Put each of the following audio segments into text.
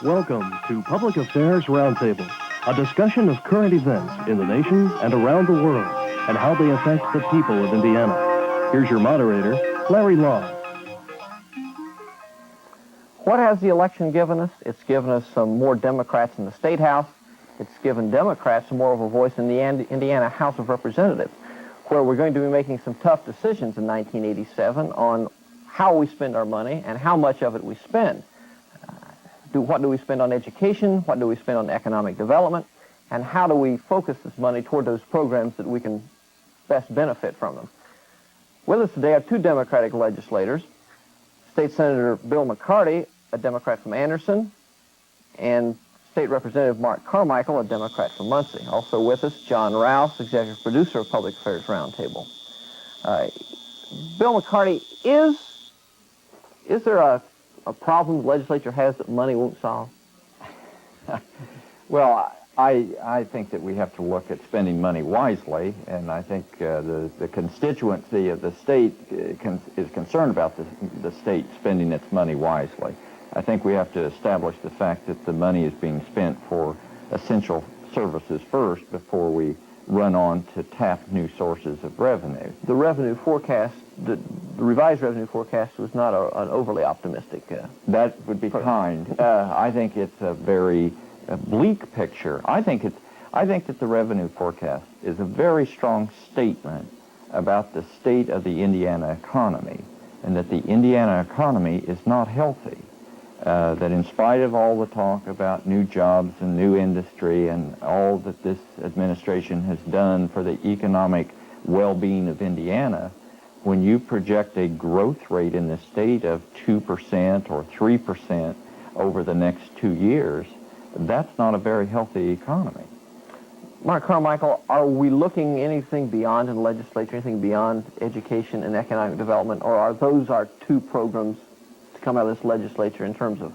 Welcome to Public Affairs Roundtable, a discussion of current events in the nation and around the world and how they affect the people of Indiana. Here's your moderator, Larry Lough. What has the election given us? It's given us some more Democrats in the State House. It's given Democrats more of a voice in the Indiana House of Representatives, where we're going to be making some tough decisions in 1987 on how we spend our money and how much of it we spend. What do we spend on education? What do we spend on economic development? And how do we focus this money toward those programs that we can best benefit from them? With us today are two Democratic legislators, State Senator Bill McCarty, a Democrat from Anderson, and State Representative Marc Carmichael, a Democrat from Muncie. Also with us, John Rouse, Executive Producer of Public Affairs Roundtable. Bill McCarty, is there a problem the legislature has that money won't solve? Well, I think that we have to look at spending money wisely, and I think the constituency of the state is concerned about the state spending its money wisely. I think we have to establish the fact that the money is being spent for essential services first before we run on to tap new sources of revenue. The revenue forecast, the revised revenue forecast was not an overly optimistic. That would be kind. I think it's a very bleak picture. I think that the revenue forecast is a very strong statement about the state of the Indiana economy, and that the Indiana economy is not healthy. That in spite of all the talk about new jobs and new industry and all that this administration has done for the economic well-being of Indiana, when you project a growth rate in the state of 2% or 3% over the next 2 years, that's not a very healthy economy. Marc Carmichael, are we looking anything beyond in the legislature, anything beyond education and economic development, or are those our two programs to come out of this legislature in terms of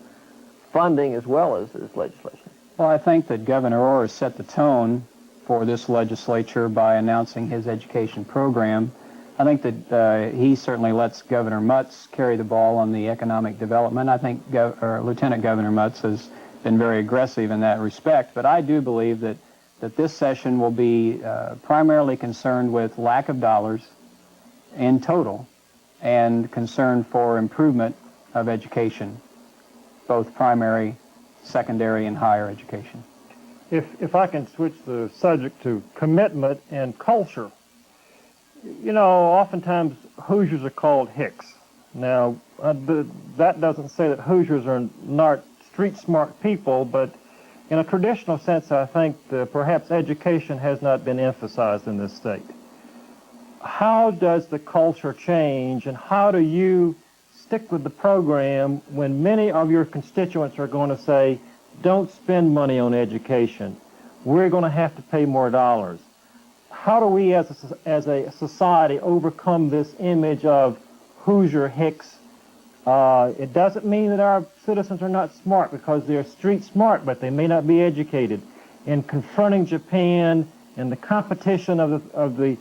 funding as well as legislation? Well, I think that Governor Orr has set the tone for this legislature by announcing his education program. I think that he certainly lets Governor Mutz carry the ball on the economic development. I think Lieutenant Governor Mutz has been very aggressive in that respect, but I do believe that this session will be primarily concerned with lack of dollars in total and concern for improvement of education, both primary, secondary, and higher education. If I can switch the subject to commitment and culture. You know, oftentimes Hoosiers are called hicks. Now, that doesn't say that Hoosiers are not street-smart people, but in a traditional sense, I think perhaps education has not been emphasized in this state. How does the culture change, and how do you stick with the program when many of your constituents are going to say, don't spend money on education, we're going to have to pay more dollars? How do we as a society overcome this image of Hoosier hicks? It doesn't mean that our citizens are not smart, because they're street smart, but they may not be educated. In confronting Japan and the competition of the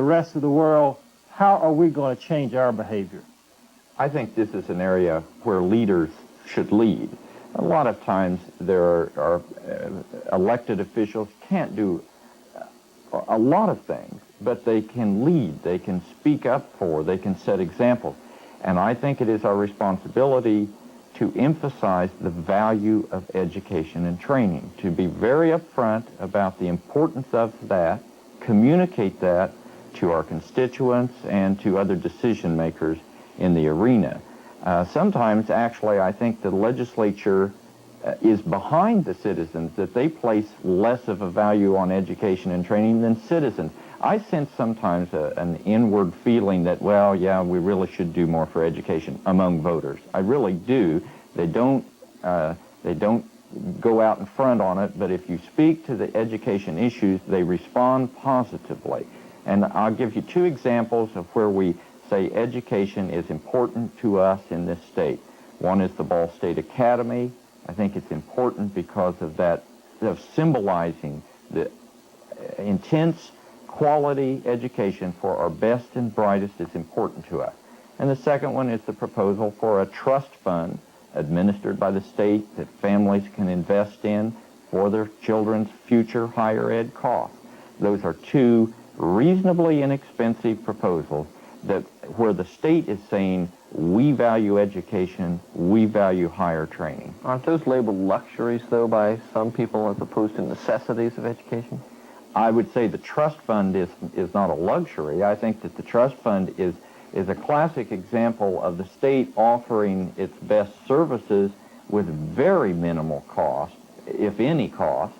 rest of the world, how are we going to change our behavior? I think this is an area where leaders should lead. A lot of times there are elected officials can't do a lot of things, but they can lead, they can speak up for, they can set examples. And I think it is our responsibility to emphasize the value of education and training, to be very upfront about the importance of that, communicate that to our constituents and to other decision makers in the arena. Sometimes, actually, I think the legislature is behind the citizens, that they place less of a value on education and training than citizens. I sense sometimes an inward feeling that, well, yeah, we really should do more for education among voters. I really do. They don't go out in front on it, but if you speak to the education issues, they respond positively. And I'll give you two examples of where we say education is important to us in this state. One is the Ball State Academy. I think it's important because of that, of symbolizing the intense quality education for our best and brightest is important to us. And the second one is the proposal for a trust fund administered by the state that families can invest in for their children's future higher ed costs. Those are two reasonably inexpensive proposals that where the state is saying, we value education, we value higher training. Aren't those labeled luxuries, though, by some people as opposed to necessities of education? I would say the trust fund is not a luxury. I think that the trust fund is a classic example of the state offering its best services with very minimal cost, if any cost,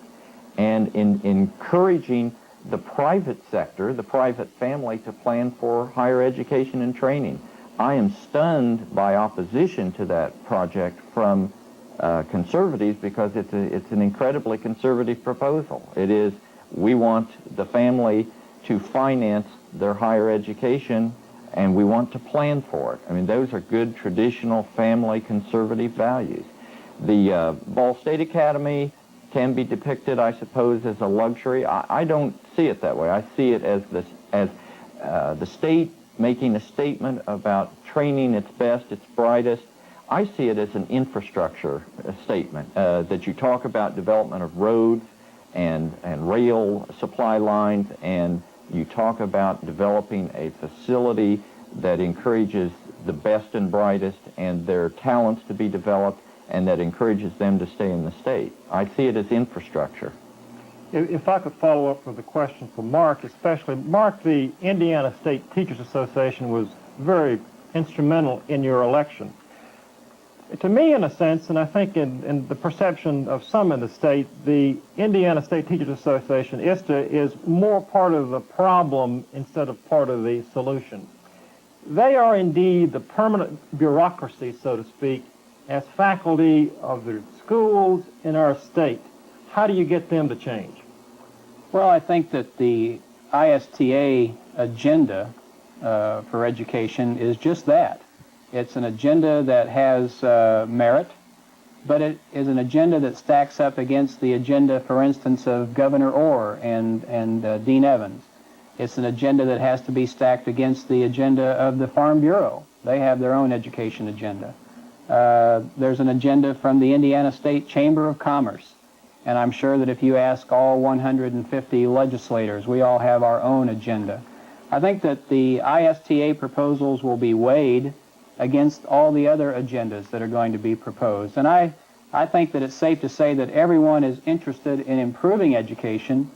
and in encouraging the private sector, the private family, to plan for higher education and training. I am stunned by opposition to that project from conservatives because it's an incredibly conservative proposal. It is, we want the family to finance their higher education and we want to plan for it. I mean, those are good traditional family conservative values. The Ball State Academy can be depicted, I suppose, as a luxury. I don't see it that way. I see it as the state making a statement about training its best, its brightest. I see it as an infrastructure statement, that you talk about development of roads and rail supply lines, and you talk about developing a facility that encourages the best and brightest and their talents to be developed, and that encourages them to stay in the state. I see it as infrastructure. If I could follow up with a question for Marc, especially. Marc, the Indiana State Teachers Association was very instrumental in your election. To me, in a sense, and I think in the perception of some in the state, the Indiana State Teachers Association, ISTA, is more part of the problem instead of part of the solution. They are indeed the permanent bureaucracy, so to speak, as faculty of the schools in our state. How do you get them to change? Well, I think that the ISTA agenda for education is just that. It's an agenda that has merit, but it is an agenda that stacks up against the agenda, for instance, of Governor Orr and Dean Evans. It's an agenda that has to be stacked against the agenda of the Farm Bureau. They have their own education agenda. There's an agenda from the Indiana State Chamber of Commerce. And I'm sure that if you ask all 150 legislators, we all have our own agenda. I think that the ISTA proposals will be weighed against all the other agendas that are going to be proposed. And I think that it's safe to say that everyone is interested in improving education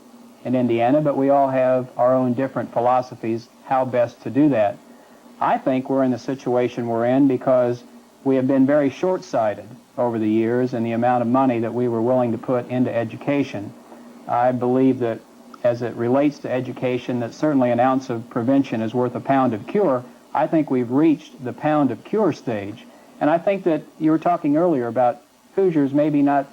in Indiana, but we all have our own different philosophies how best to do that. I think we're in the situation we're in because we have been very short-sighted over the years in the amount of money that we were willing to put into education. I believe that as it relates to education, that certainly an ounce of prevention is worth a pound of cure. I think we've reached the pound of cure stage. And I think that you were talking earlier about Hoosiers maybe not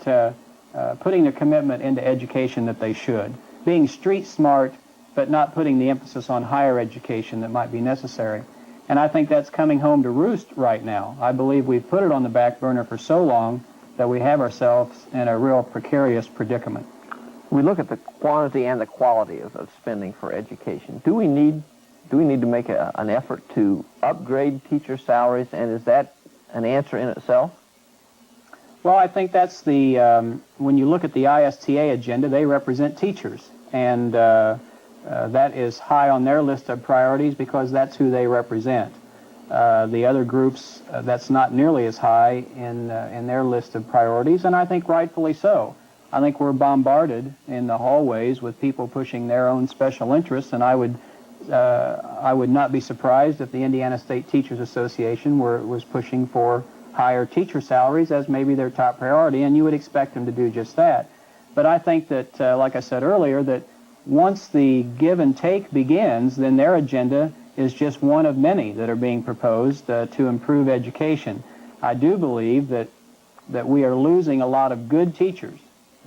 putting the commitment into education that they should, being street smart, but not putting the emphasis on higher education that might be necessary. And I think that's coming home to roost right now. I believe we've put it on the back burner for so long that we have ourselves in a real precarious predicament. We look at the quantity and the quality of spending for education. Do we need to make an effort to upgrade teacher salaries, and is that an answer in itself? Well, I think that's the, when you look at the ISTA agenda, they represent teachers. And that is high on their list of priorities because that's who they represent. The other groups, that's not nearly as high in their list of priorities, and I think rightfully so. I think we're bombarded in the hallways with people pushing their own special interests, and I would not be surprised if the Indiana State Teachers Association was pushing for higher teacher salaries as maybe their top priority, and you would expect them to do just that. But I think that, like I said earlier, that once the give and take begins, then their agenda is just one of many that are being proposed to improve education. I do believe that we are losing a lot of good teachers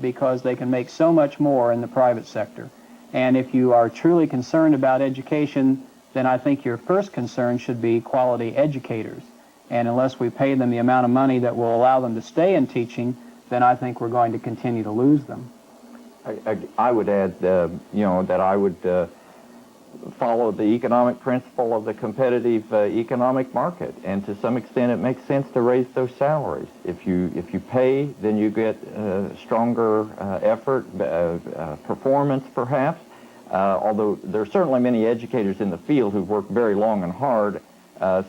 because they can make so much more in the private sector. And if you are truly concerned about education, then I think your first concern should be quality educators. And unless we pay them the amount of money that will allow them to stay in teaching, then I think we're going to continue to lose them. I would add, that I would follow the economic principle of the competitive economic market, and to some extent it makes sense to raise those salaries. If you pay, then you get stronger effort, performance perhaps, although there are certainly many educators in the field who've worked very long and hard.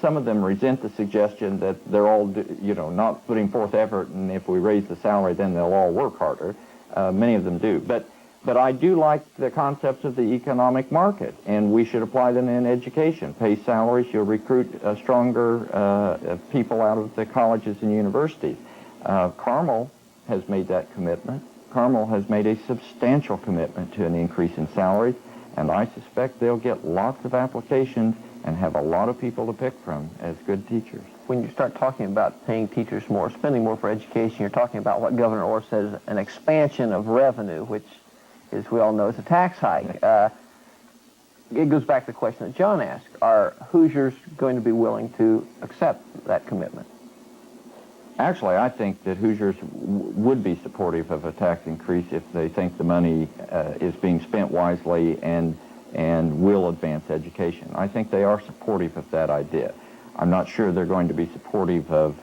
Some of them resent the suggestion that they're all, not putting forth effort, and if we raise the salary, then they'll all work harder. Many of them do. But I do like the concepts of the economic market, and we should apply them in education. Pay salaries, you'll recruit stronger people out of the colleges and universities. Carmel has made that commitment. Carmel has made a substantial commitment to an increase in salaries, and I suspect they'll get lots of applications and have a lot of people to pick from as good teachers. When you start talking about paying teachers more, spending more for education, you're talking about what Governor Orr says, an expansion of revenue, which, as we all know, is a tax hike. It goes back to the question that John asked. Are Hoosiers going to be willing to accept that commitment? Actually, I think that Hoosiers would be supportive of a tax increase if they think the money is being spent wisely and will advance education. I think they are supportive of that idea. I'm not sure they're going to be supportive of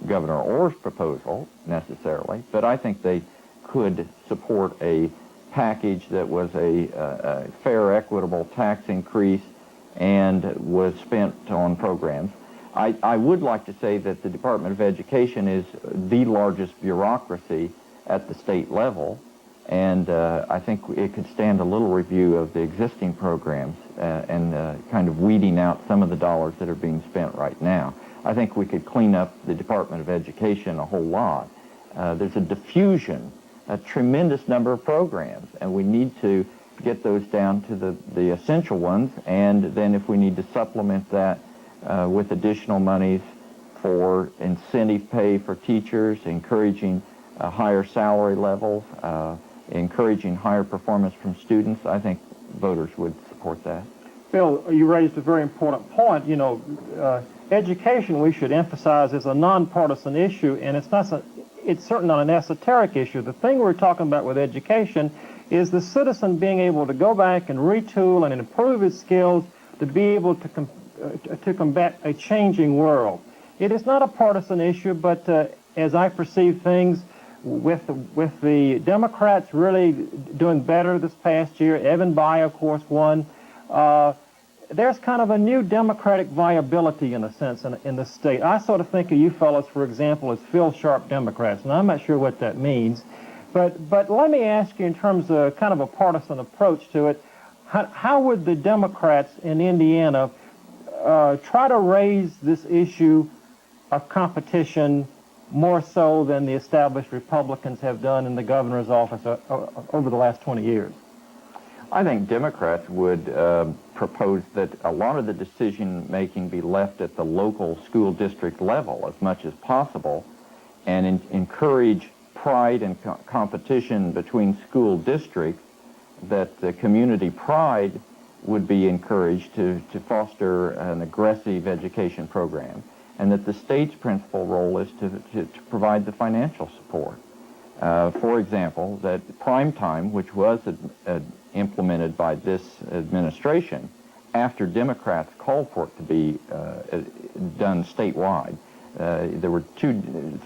Governor Orr's proposal necessarily, but I think they could support a package that was a fair, equitable tax increase and was spent on programs. I would like to say that the Department of Education is the largest bureaucracy at the state level, and I think it could stand a little review of the existing programs and kind of weeding out some of the dollars that are being spent right now. I think we could clean up the Department of Education a whole lot. There's a diffusion, a tremendous number of programs, and we need to get those down to the essential ones, and then if we need to supplement that with additional monies for incentive pay for teachers, encouraging higher salary levels, encouraging higher performance from students, I think voters would support that. Bill, you raised a very important point. Education, we should emphasize, is a nonpartisan issue, and it's certainly not an esoteric issue. The thing we're talking about with education is the citizen being able to go back and retool and improve his skills to be able to combat a changing world. It is not a partisan issue, but as I perceive things, with the Democrats really doing better this past year, Evan Bayh, of course, won, there's kind of a new Democratic viability, in a sense, in the state. I sort of think of you fellows, for example, as Phil Sharp Democrats, and I'm not sure what that means. But let me ask you, in terms of kind of a partisan approach to it, how would the Democrats in Indiana try to raise this issue of competition more so than the established Republicans have done in the governor's office over the last 20 years? I think Democrats would propose that a lot of the decision-making be left at the local school district level as much as possible, and encourage pride and competition between school districts, that the community pride would be encouraged to foster an aggressive education program, and that the state's principal role is to provide the financial support. For example, that prime time, which was implemented by this administration after Democrats called for it to be done statewide. There were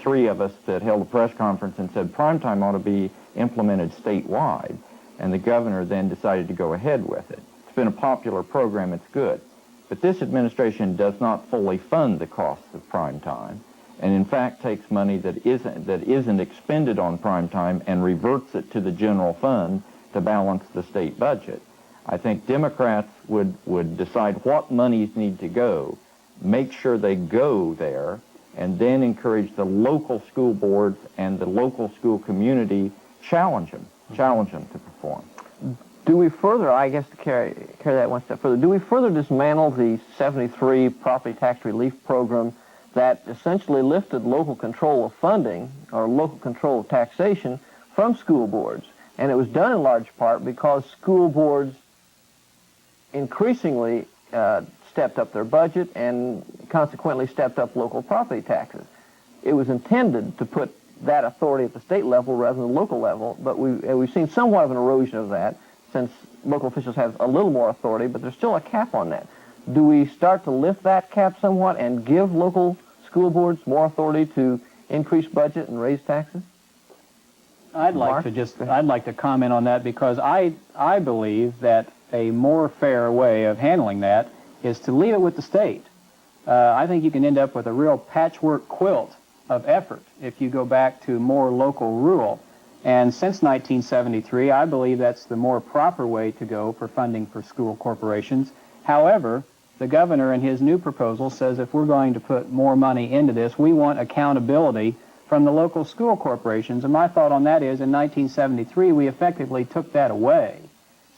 three of us that held a press conference and said prime time ought to be implemented statewide, and the governor then decided to go ahead with it. It's been a popular program, it's good. But this administration does not fully fund the costs of prime time, and in fact takes money that isn't expended on prime time and reverts it to the general fund to balance the state budget. I think Democrats would decide what monies need to go, make sure they go there, and then encourage the local school boards and the local school community, challenge them to perform. Do we further, I guess to carry that one step further, do we further dismantle the 73 property tax relief program that essentially lifted local control of funding or local control of taxation from school boards? And it was done in large part because school boards increasingly stepped up their budget and consequently stepped up local property taxes. It was intended to put that authority at the state level rather than the local level, but we've seen somewhat of an erosion of that. since local officials have a little more authority, but there's still a cap on that. Do we start to lift that cap somewhat and give local school boards more authority to increase budget and raise taxes? I'd like to comment on that, because I believe that a more fair way of handling that is to leave it with the state. I think you can end up with a real patchwork quilt of effort if you go back to more local rule. And since 1973, I believe that's the more proper way to go for funding for school corporations. However, the governor in his new proposal says if we're going to put more money into this, we want accountability from the local school corporations. And my thought on that is, in 1973, we effectively took that away.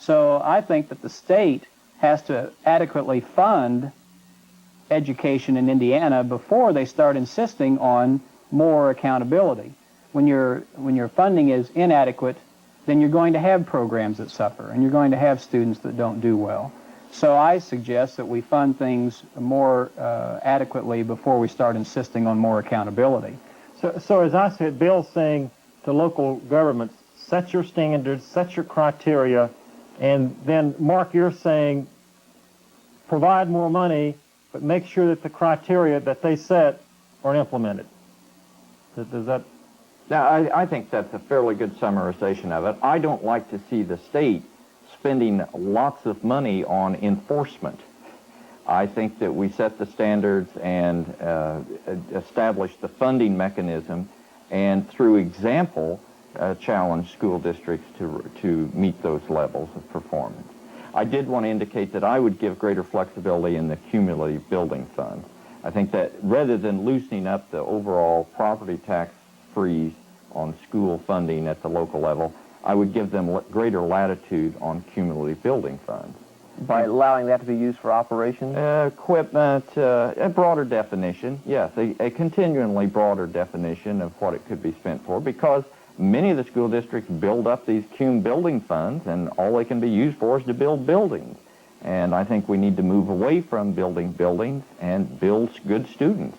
So I think that the state has to adequately fund education in Indiana before they start insisting on more accountability. When your funding is inadequate, then you're going to have programs that suffer, and you're going to have students that don't do well. So I suggest that we fund things more adequately before we start insisting on more accountability. So as I said, Bill's saying to local governments, set your standards, set your criteria, and then, Marc, you're saying provide more money, but make sure that the criteria that they set are implemented. Does that... Now, I think that's a fairly good summarization of it. I don't like to see the state spending lots of money on enforcement. I think that we set the standards and establish the funding mechanism, and through example, challenge school districts to meet those levels of performance. I did want to indicate that I would give greater flexibility in the cumulative building fund. I think that rather than loosening up the overall property tax freeze on school funding at the local level, I would give them greater latitude on cumulative building funds. By allowing that to be used for operations? Equipment, a broader definition, yes, a continually broader definition of what it could be spent for, because many of the school districts build up these cum building funds, and all they can be used for is to build buildings. And I think we need to move away from building buildings and build good students.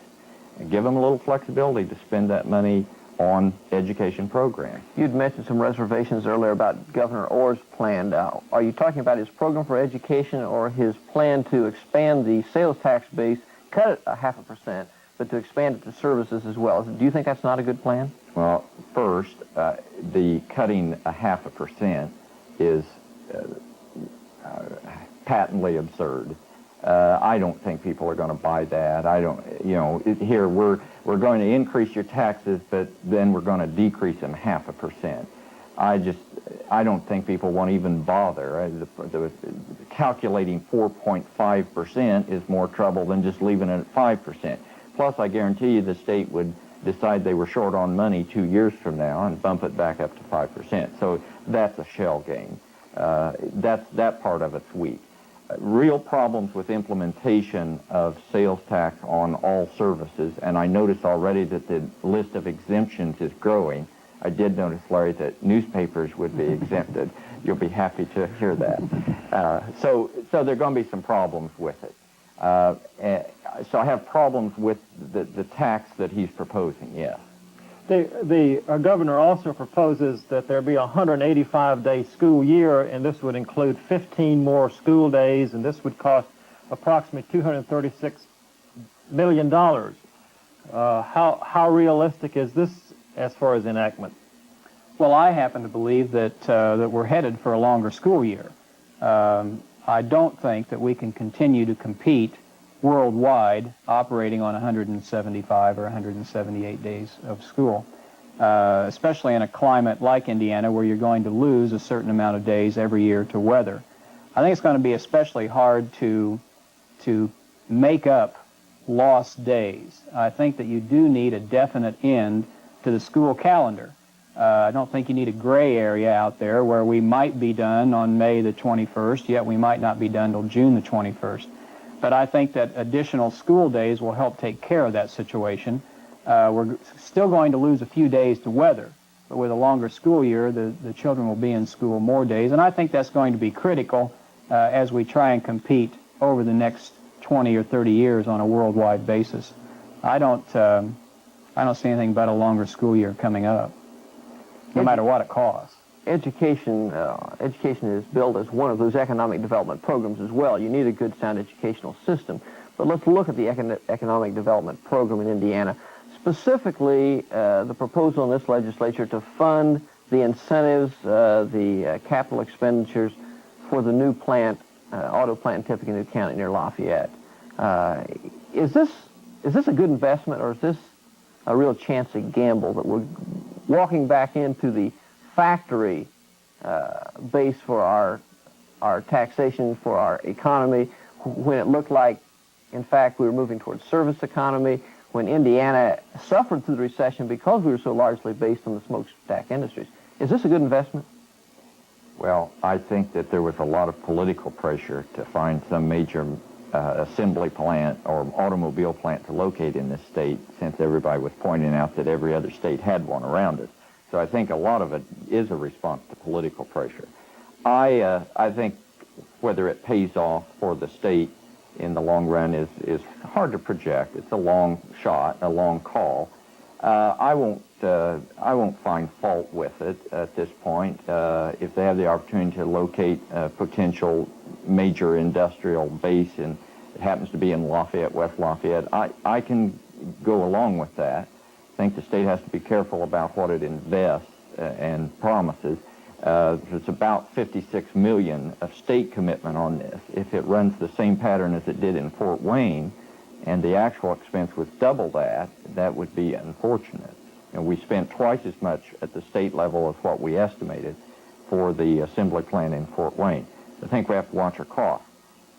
And give them a little flexibility to spend that money on education programs. You'd mentioned some reservations earlier about Governor Orr's plan. Are you talking about his program for education or his plan to expand the sales tax base, cut it 0.5%, but to expand it to services as well? Do you think that's not a good plan? Well, first, the cutting 0.5% is patently absurd. I don't think people are going to buy that. I don't, here we're going to increase your taxes, but then we're going to decrease them 0.5%. I don't think people want to even bother. Calculating 4.5% is more trouble than just leaving it at 5%. Plus, I guarantee you the state would decide they were short on money 2 years from now and bump it back up to 5%. So that's a shell game. That part of it's weak. Real problems with implementation of sales tax on all services, and I notice already that the list of exemptions is growing. I did notice, Larry, that newspapers would be exempted. You'll be happy to hear that. So there are going to be some problems with it. So I have problems with the tax that he's proposing, yes. The governor also proposes that there be a 185-day school year, and this would include 15 more school days, and this would cost approximately $236 million. How realistic is this as far as enactment? Well, I happen to believe that we're headed for a longer school year. I don't think that we can continue to compete worldwide operating on 175 or 178 days of school, especially in a climate like Indiana where you're going to lose a certain amount of days every year to weather. I think it's going to be especially hard to make up lost days. I think that you do need a definite end to the school calendar. I don't think you need a gray area out there where we might be done on May the 21st, yet we might not be done till June the 21st. But I think that additional school days will help take care of that situation. We're still going to lose a few days to weather, but with a longer school year, the children will be in school more days. And I think that's going to be critical as we try and compete over the next 20 or 30 years on a worldwide basis. I don't see anything but a longer school year coming up, no matter what it costs. education is billed as one of those economic development programs as well. You need a good, sound educational system. But let's look at the economic development program in Indiana. Specifically, the proposal in this legislature to fund the incentives, the capital expenditures for the new plant, auto plant in Tippecanoe County near Lafayette. Is this a good investment, or is this a real chance of gamble that we're walking back into the factory base for our taxation, for our economy, when it looked like, in fact, we were moving towards service economy, when Indiana suffered through the recession because we were so largely based on the smokestack industries? Is this a good investment? Well, I think that there was a lot of political pressure to find some major assembly plant or automobile plant to locate in this state, since everybody was pointing out that every other state had one around it. So I think a lot of it is a response to political pressure. I think whether it pays off for the state in the long run is hard to project. It's a long shot, a long call. I won't find fault with it at this point. If they have the opportunity to locate a potential major industrial base, and it happens to be in Lafayette, West Lafayette, I can go along with that. I think the state has to be careful about what it invests and promises. There's about $56 million of state commitment on this. If it runs the same pattern as it did in Fort Wayne, and the actual expense was double that, that would be unfortunate. And we spent twice as much at the state level as what we estimated for the assembly plant in Fort Wayne. I think we have to watch our costs.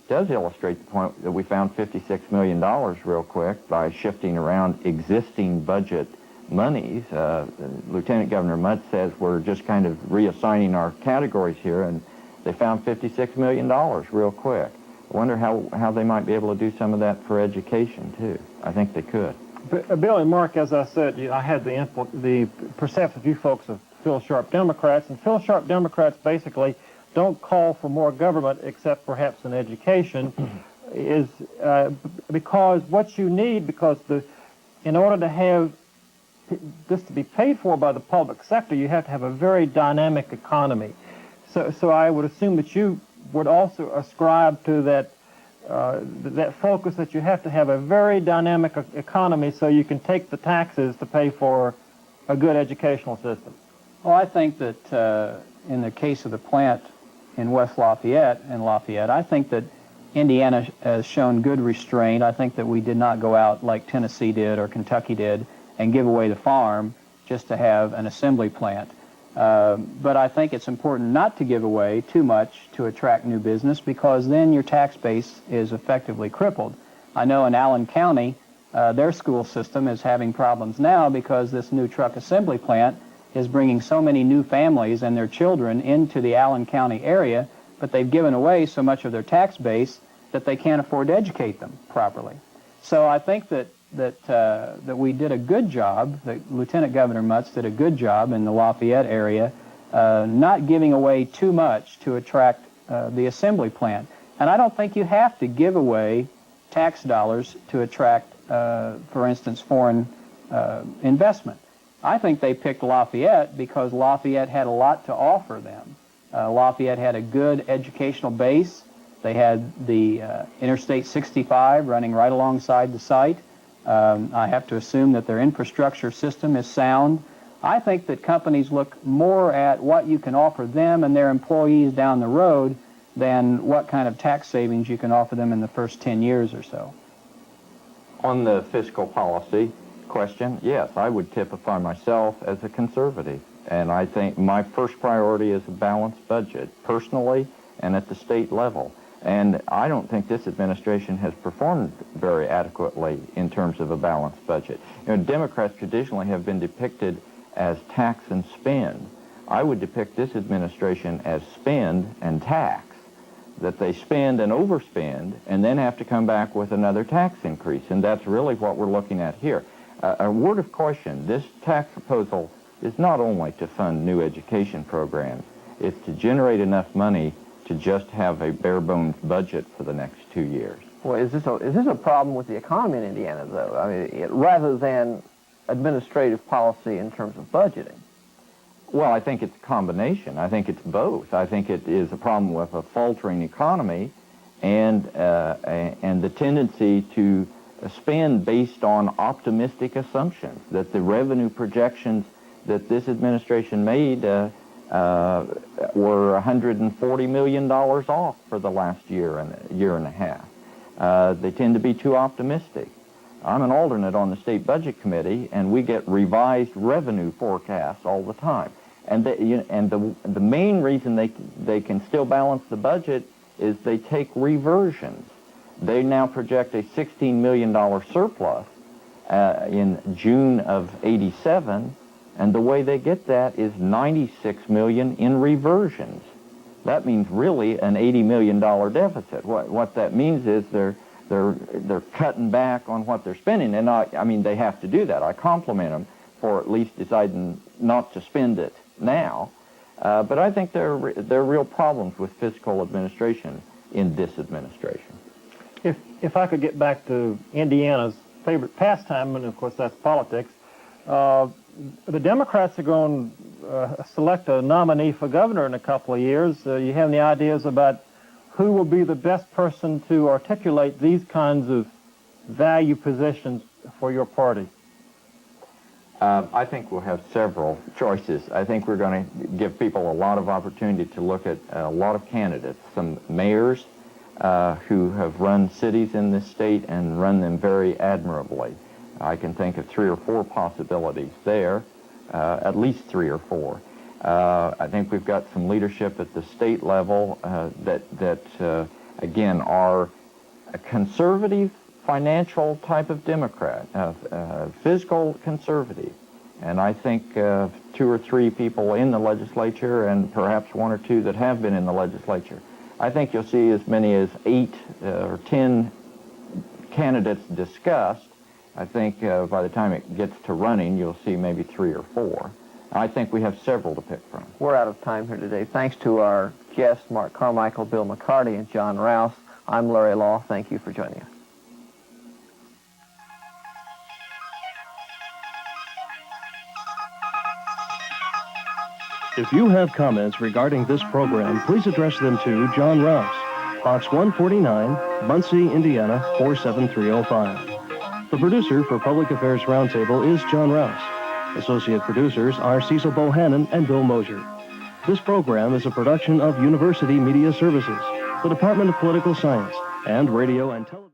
It does illustrate the point that we found $56 million real quick by shifting around existing budget monies. Lieutenant Governor Mudd says we're just kind of reassigning our categories here, and they found $56 million real quick. I wonder how they might be able to do some of that for education, too. I think they could. Bill and Mark, as I said, I had the perception of you folks of Phil Sharp Democrats, and Phil Sharp Democrats basically don't call for more government except perhaps in education, is because what you need, in order to have this to be paid for by the public sector, you have to have a very dynamic economy. So I would assume that you would also ascribe to that focus that you have to have a very dynamic economy so you can take the taxes to pay for a good educational system. Well, I think that in the case of the plant in West Lafayette, I think that Indiana has shown good restraint. I think that we did not go out like Tennessee did or Kentucky did and give away the farm just to have an assembly plant. But I think it's important not to give away too much to attract new business, because then your tax base is effectively crippled. I know in Allen County, their school system is having problems now because this new truck assembly plant is bringing so many new families and their children into the Allen County area, but they've given away so much of their tax base that they can't afford to educate them properly. So I think that we did a good job, that Lieutenant Governor Mutz did a good job in the Lafayette area, not giving away too much to attract the assembly plant. And I don't think you have to give away tax dollars to attract, for instance, foreign investment. I think they picked Lafayette because Lafayette had a lot to offer them. Lafayette had a good educational base. They had the Interstate 65 running right alongside the site. I have to assume that their infrastructure system is sound. I think that companies look more at what you can offer them and their employees down the road than what kind of tax savings you can offer them in the first 10 years or so. On the fiscal policy question, yes, I would typify myself as a conservative. And I think my first priority is a balanced budget, personally and at the state level. And I don't think this administration has performed very adequately in terms of a balanced budget. You know, Democrats traditionally have been depicted as tax and spend. I would depict this administration as spend and tax, that they spend and overspend and then have to come back with another tax increase. And that's really what we're looking at here. A word of caution, this tax proposal is not only to fund new education programs, it's to generate enough money to just have a bare-bones budget for the next 2 years. Well, is this a problem with the economy in Indiana, though? I mean, rather than administrative policy in terms of budgeting? Well, I think it's a combination. I think it's both. I think it is a problem with a faltering economy and the tendency to spend based on optimistic assumptions, that the revenue projections that this administration made were $140 million off for the last year and a half. They tend to be too optimistic. I'm an alternate on the State Budget Committee, and we get revised revenue forecasts all the time. And the main reason they can still balance the budget is they take reversions. They now project a $16 million surplus in June of '87, and the way they get that is $96 million in reversions. That means really an $80 million deficit. What that means is they're cutting back on what they're spending, and I mean they have to do that. I compliment them for at least deciding not to spend it now, but I think there are real problems with fiscal administration in this administration. If I could get back to Indiana's favorite pastime, and of course that's politics, the Democrats are going to select a nominee for governor in a couple of years. You have any ideas about who will be the best person to articulate these kinds of value positions for your party? I think we'll have several choices. I think we're going to give people a lot of opportunity to look at a lot of candidates, some mayors who have run cities in this state and run them very admirably. I can think of 3 or 4 possibilities there, at least 3 or 4. I think we've got some leadership at the state level that again, are a conservative financial type of Democrat, fiscal conservative. And I think 2 or 3 people in the legislature, and perhaps 1 or 2 that have been in the legislature. I think you'll see as many as 8 or 10 candidates discussed. I think by the time it gets to running, you'll see maybe 3 or 4. I think we have several to pick from. We're out of time here today. Thanks to our guests, Marc Carmichael, Bill McCarty, and John Rouse. I'm Larry Lough. Thank you for joining us. If you have comments regarding this program, please address them to John Rouse, Box 149, Muncie, Indiana, 47305. The producer for Public Affairs Roundtable is John Rouse. Associate producers are Cecil Bohannon and Bill Mosier. This program is a production of University Media Services, the Department of Political Science, and Radio and Television.